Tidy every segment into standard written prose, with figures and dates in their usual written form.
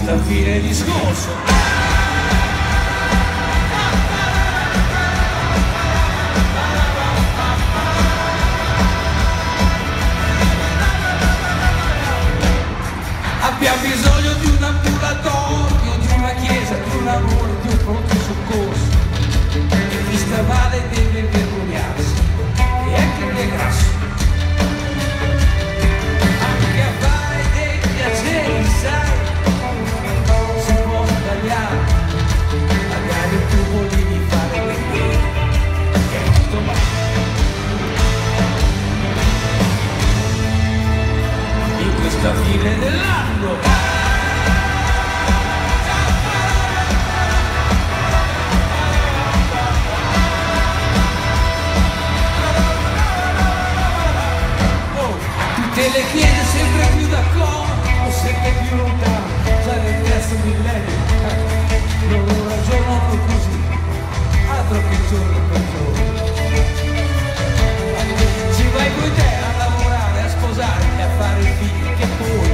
questa fine discorso. Abbiamo bisogno di un ambulatorio, di una chiesa, di un amore, di un pronto soccorso. E chi sta male deve vergognarsi, e anche il grasso. Anche a fare dei piaceri, sai, si può sbagliare. Magari tu volevi fare vedere che è tutto male. In questa fine dell'anno tutte le chiese sempre più d'accordo, sempre più lontano, già nel terzo millennio, loro ragionano così, altro che giorno per giorno. Ci vai con te a lavorare, a sposare e a fare figli, che poi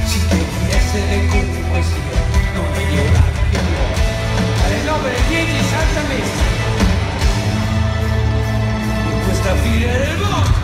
ci devi essere comunque sia, non negli orari che vuoi. Alle 9 alle 10 Santa Messa, in questa fine del mondo.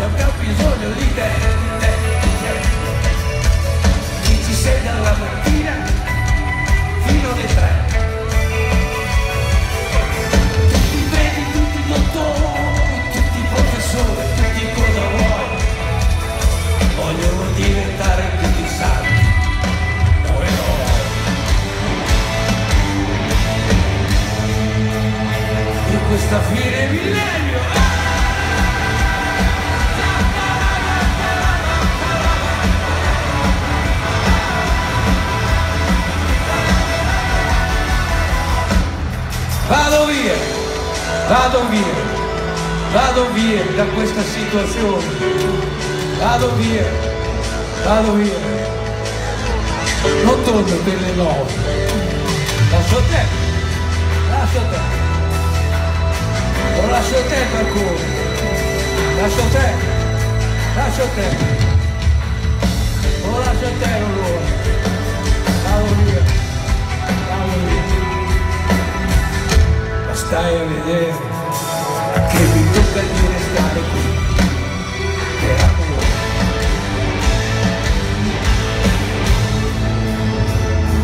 Abbiamo bisogno di te, chi ci sei dalla mattina fino alle 3. Tutti i vedi, tutti i dottori, tutti i professori, tutti cosa vuoi, vogliono diventare tutti santi, noi no. In questa fine millennio vado via da questa situazione, vado via, non torno per le 9, lascio te, lo lascio te per correre, lascio te, lo lascio te allora, vado via, ma stai a vedere che mi tocca di restare qui per amore.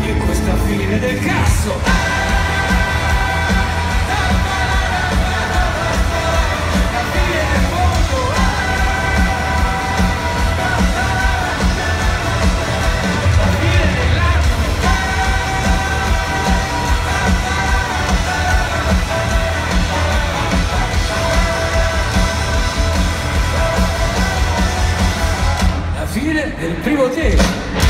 In questa fine del cazzo la fine del mondo, la fine dell'anno. Fine del primo tempo.